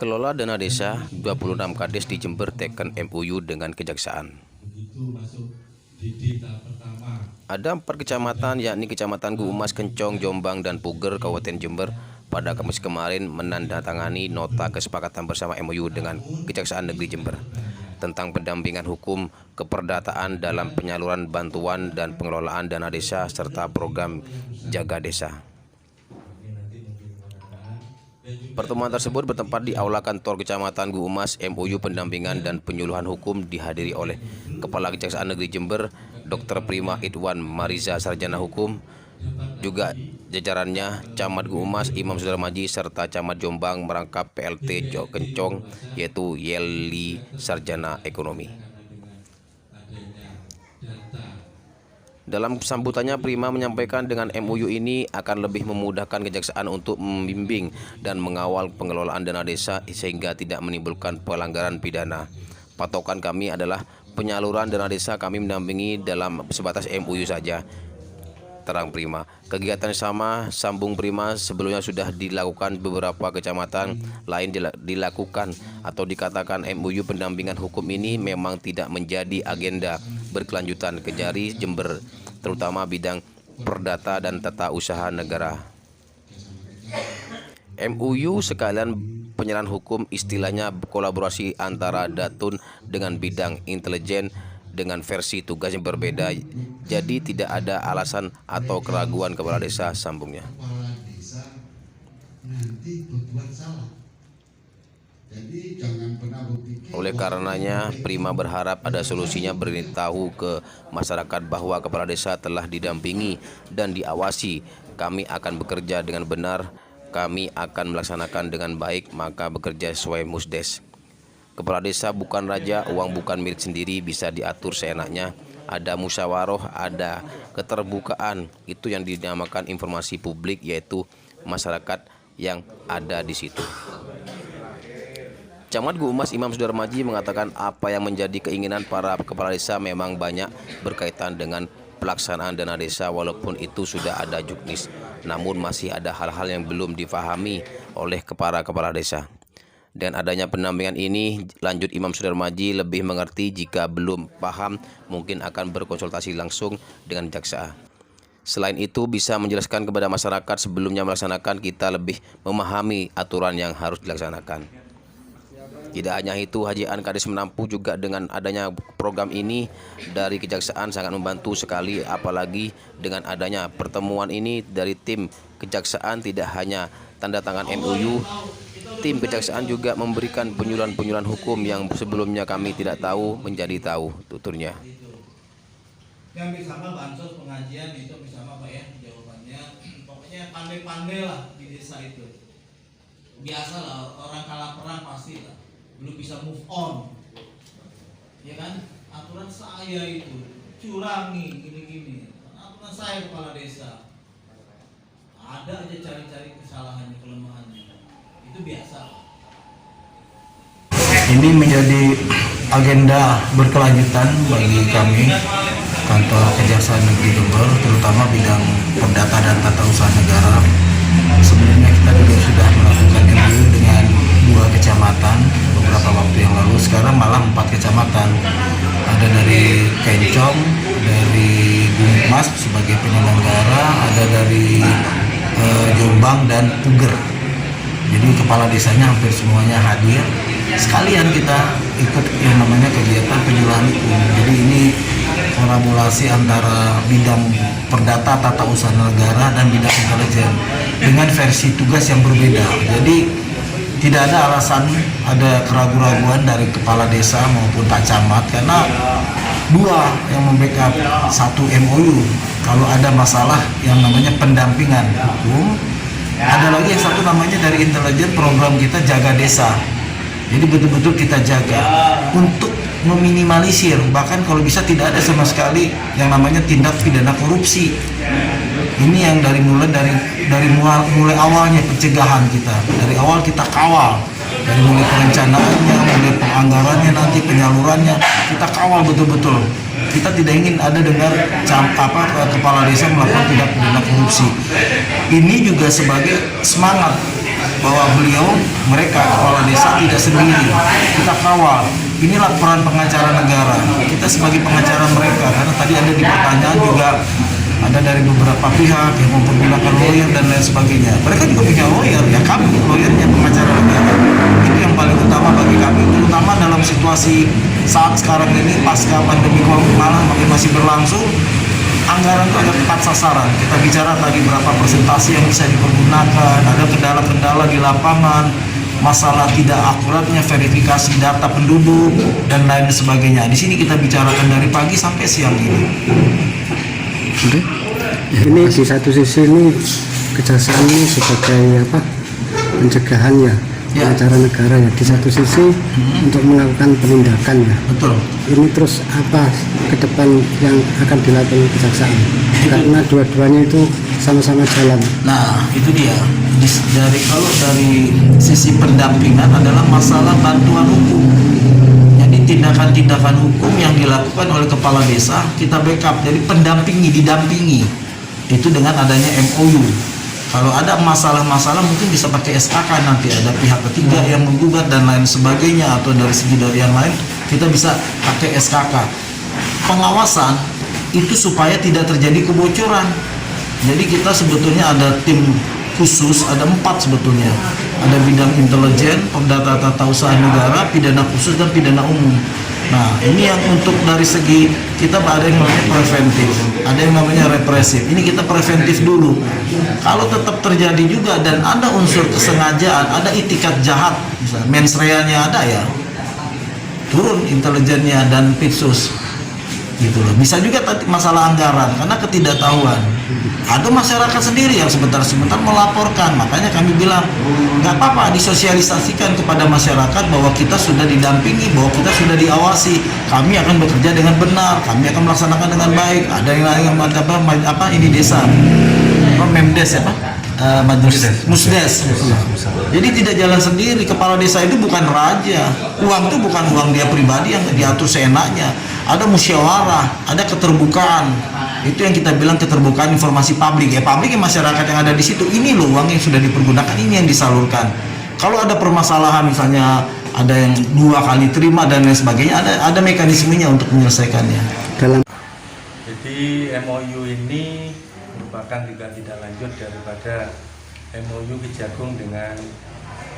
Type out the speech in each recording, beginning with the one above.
Kelola dana desa 26 Kades di Jember teken MOU dengan Kejaksaan. Ada 4 kecamatan yakni Kecamatan Guumas, Kencong, Jombang, dan Puger, Kabupaten Jember pada Kamis kemarin menandatangani nota kesepakatan bersama MOU dengan Kejaksaan Negeri Jember tentang pendampingan hukum keperdataan dalam penyaluran bantuan dan pengelolaan dana desa serta program Jaga Desa. Pertemuan tersebut bertempat di Aula Kantor Kecamatan Guumas. MOU pendampingan dan penyuluhan hukum dihadiri oleh Kepala Kejaksaan Negeri Jember, Dr. Prima Idwan Mariza, Sarjana Hukum, juga jajarannya Camat Guumas, Imam Sudarmaji, serta Camat Jombang merangkap PLT Kencong, yaitu Yeli, Sarjana Ekonomi. Dalam sambutannya, Prima menyampaikan dengan MOU ini akan lebih memudahkan Kejaksaan untuk membimbing dan mengawal pengelolaan dana desa sehingga tidak menimbulkan pelanggaran pidana. Patokan kami adalah penyaluran dana desa kami mendampingi dalam sebatas MOU saja, terang Prima. Kegiatan sama, sambung Prima, sebelumnya sudah dilakukan beberapa kecamatan lain dilakukan atau dikatakan MOU pendampingan hukum ini memang tidak menjadi agenda berkelanjutan Kejari Jember, terutama bidang perdata dan tata usaha negara. MOU sekalian penyerahan hukum, istilahnya kolaborasi antara Datun dengan bidang intelijen dengan versi tugas yang berbeda, jadi tidak ada alasan atau keraguan kepala desa, sambungnya. Oleh karenanya, Prima berharap ada solusinya beritahu ke masyarakat bahwa kepala desa telah didampingi dan diawasi. Kami akan bekerja dengan benar, kami akan melaksanakan dengan baik, maka bekerja sesuai musdes. Kepala desa bukan raja, uang bukan milik sendiri, bisa diatur seenaknya. Ada musyawarah, ada keterbukaan, itu yang dinamakan informasi publik, yaitu masyarakat yang ada di situ. Camat Guumas Imam Sudarmaji mengatakan apa yang menjadi keinginan para kepala desa memang banyak berkaitan dengan pelaksanaan dana desa, walaupun itu sudah ada juknis, namun masih ada hal-hal yang belum difahami oleh para kepala desa. Dan adanya pendampingan ini, lanjut Imam Sudarmaji, lebih mengerti jika belum paham mungkin akan berkonsultasi langsung dengan jaksa. Selain itu bisa menjelaskan kepada masyarakat sebelumnya melaksanakan, kita lebih memahami aturan yang harus dilaksanakan. Tidak hanya itu, Haji An Kades menampung juga dengan adanya program ini dari Kejaksaan sangat membantu sekali, apalagi dengan adanya pertemuan ini dari tim Kejaksaan tidak hanya tanda tangan MOU, tim Kejaksaan juga memberikan penyuluhan hukum yang sebelumnya kami tidak tahu menjadi tahu, tuturnya. Yang bisa mah bansos pengajian itu bisa mah Pak ya, jawabannya pokoknya pandai-pandai lah di desa itu. Biasalah orang kalah perang pasti lah, belum bisa move on, ya kan? Aturan saya itu curangi gini-gini, aturan saya kepala desa, ada aja cari-cari kesalahannya, kelemahannya, itu biasa. Ini menjadi agenda berkelanjutan bagi kami Kantor Kejaksaan Negeri Jember, terutama bidang perdata dan tata usaha negara. Sebelumnya kita juga sudah melakukan MOU dengan 2 kecamatan beberapa waktu yang lalu, sekarang malah 4 kecamatan. Ada dari Kencong, dari Guumas sebagai penyelenggara, ada dari Jombang dan Puger. Jadi kepala desanya hampir semuanya hadir. Sekalian kita ikut yang namanya kegiatan penyuluhan hukum. Jadi ini kolaborasi antara bidang perdata tata usaha negara dan bidang intelijen dengan versi tugas yang berbeda. Jadi tidak ada alasan ada keraguan-raguan dari kepala desa maupun Pak Camat, karena 2 yang membackup 1 MOU. Kalau ada masalah yang namanya pendampingan hukum, ada lagi yang satu namanya dari intelijen, program kita Jaga Desa. Jadi betul-betul kita jaga untuk meminimalisir, bahkan kalau bisa tidak ada sama sekali yang namanya tindak pidana korupsi. Ini yang dari mulai awalnya pencegahan kita, dari awal kita kawal, dari mulai perencanaannya, mulai penganggarannya, nanti penyalurannya kita kawal betul-betul. Kita tidak ingin ada dengar kepala desa melakukan tindak pidana korupsi. Ini juga sebagai semangat bahwa mereka kepala desa tidak sendiri. Kita kawal. Inilah peran pengacara negara. Kita sebagai pengacara mereka, karena tadi ada di pertanyaan juga ada dari beberapa pihak yang mempergunakan lawyer dan lain sebagainya. Mereka juga punya lawyer, ya kami lawyernya pengacara negara. Itu yang paling utama bagi kami, terutama dalam situasi saat sekarang ini pasca pandemi malah masih berlangsung. Anggaran itu agak tepat sasaran. Kita bicara tadi berapa persentase yang bisa dipergunakan, ada kendala-kendala di lapangan, masalah tidak akuratnya verifikasi data penduduk dan lain sebagainya. Di sini kita bicarakan dari pagi sampai siang ini. Ini di satu sisi ini kejaksaan ini sebagai apa pencegahan ya, pengacara negara ya. Di satu sisi untuk melakukan penindakan ya. Betul. Ini terus apa ke depan yang akan dilakukan kejaksaan? Karena dua-duanya itu sama-sama jalan. Nah, itu dia. Kalau dari sisi pendampingan adalah masalah bantuan hukum. Jadi tindakan-tindakan hukum yang dilakukan oleh kepala desa kita backup. Jadi didampingi. Itu dengan adanya MOU. Kalau ada masalah-masalah mungkin bisa pakai SKK nanti, ada pihak ketiga yang menggugat dan lain sebagainya, atau dari segi yang lain kita bisa pakai SKK. Pengawasan itu supaya tidak terjadi kebocoran. Jadi kita sebetulnya ada tim khusus, ada 4 sebetulnya. Ada bidang intelijen, perdata tata usaha negara, pidana khusus dan pidana umum. Nah, ini yang untuk dari segi kita ada yang namanya preventif, ada yang namanya represif. Ini kita preventif dulu. Kalau tetap terjadi juga dan ada unsur kesengajaan, ada itikat jahat, misalnya mens rea-nya ada ya, turun intelijennya dan pitsus. Gitu loh. Bisa juga tadi masalah anggaran karena ketidaktahuan. Ada masyarakat sendiri yang sebentar-sebentar melaporkan, makanya kami bilang nggak apa-apa disosialisasikan kepada masyarakat bahwa kita sudah didampingi, bahwa kita sudah diawasi, kami akan bekerja dengan benar, kami akan melaksanakan dengan baik. Ada yang apa ini desa, Memdes ya Pak, Musdes. Jadi tidak jalan sendiri. Kepala desa itu bukan raja. Uang itu bukan uang dia pribadi yang diatur seenaknya. Ada musyawarah, ada keterbukaan. Itu yang kita bilang keterbukaan informasi publik. Ya publik ya masyarakat yang ada di situ. Ini loh uang yang sudah dipergunakan, ini yang disalurkan. Kalau ada permasalahan misalnya ada yang 2 kali terima dan lain sebagainya, ada mekanismenya untuk menyelesaikannya. Jadi MOU ini merupakan juga tidak lanjut daripada MOU Kejagung dengan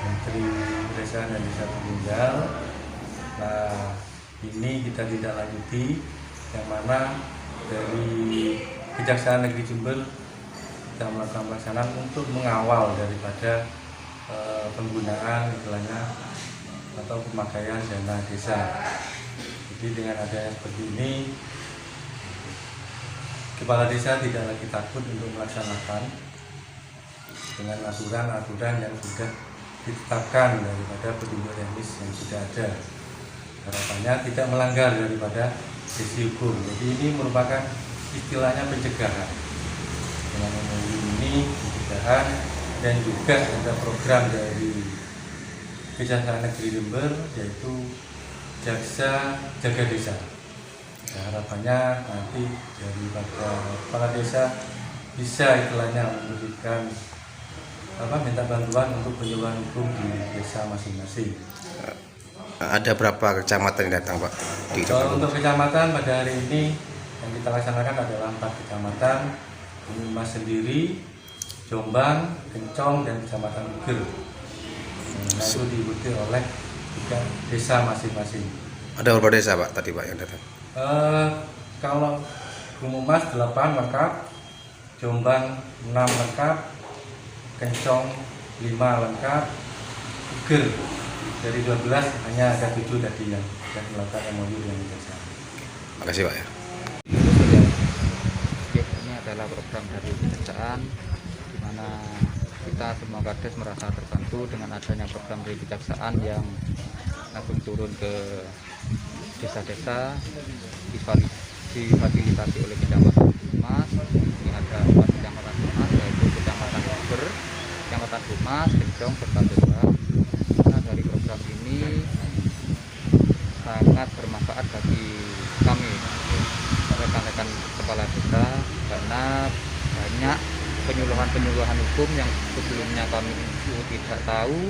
Menteri Desa dan Desa Tertinggal. Nah, ini kita tidak lanjuti, yang mana dari Kejaksaan Negeri Jember kita melakukan pelaksanaan untuk mengawal daripada penggunaan istilahnya atau pemakaian dana desa. Jadi dengan adanya seperti ini, kepala desa tidak lagi takut untuk melaksanakan dengan aturan-aturan yang sudah ditetapkan daripada petunjuk teknis yang sudah ada. Harapannya tidak melanggar daripada sisi hukum. Jadi ini merupakan istilahnya pencegahan. Dengan MOU ini pencegahan, dan juga ada program dari Kejaksaan Negeri Jember yaitu Jaksa Jaga Desa. Nah, harapannya nanti daripada kepala desa bisa istilahnya memberikan minta bantuan untuk penyuluhan hukum di desa masing-masing. Ada berapa kecamatan yang datang Pak? Untuk kecamatan pada hari ini yang kita laksanakan adalah 4 kecamatan, Banyumas sendiri, Jombang, Kencong, dan Kecamatan Uger. Nah, itu diikuti oleh 3 desa masing-masing. Ada berapa desa Pak tadi Pak yang datang? Kalau Banyumas 8 lengkap, Jombang 6 lengkap, Kencong 5 lengkap, Uger dari 12 hanya ada 7 tadi yang melakukan MOU dengan desa. Makasih Pak ya. Ini adalah program dari Kejaksaan di mana kita semua Kades merasa terbantu dengan adanya program dari Kejaksaan yang langsung turun ke desa-desa, difasilitasi oleh Kecamatan Dumas. Ini ada 4 Kecamatan Dumas, yaitu Kecamatan Uger, Kecamatan Dumas, Kencong, serta Jombang. Nah, dari program ini sangat bermanfaat bagi kami rekan-rekan kepala desa karena banyak penyuluhan hukum yang sebelumnya kami tidak tahu,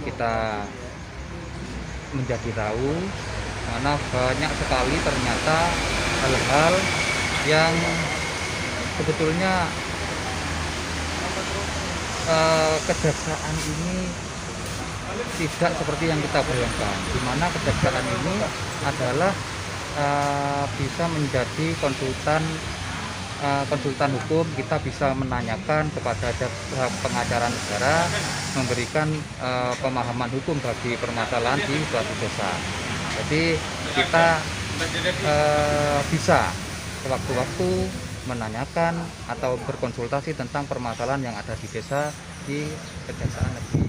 kita menjadi tahu, karena banyak sekali ternyata hal-hal yang sebetulnya kejaksaan ini tidak seperti yang kita bayangkan, di mana kejaksaan ini adalah bisa menjadi konsultan hukum. Kita bisa menanyakan kepada pengacara negara, memberikan pemahaman hukum bagi permasalahan di suatu desa. Jadi kita bisa sewaktu-waktu menanyakan atau berkonsultasi tentang permasalahan yang ada di desa di Kejaksaan Negeri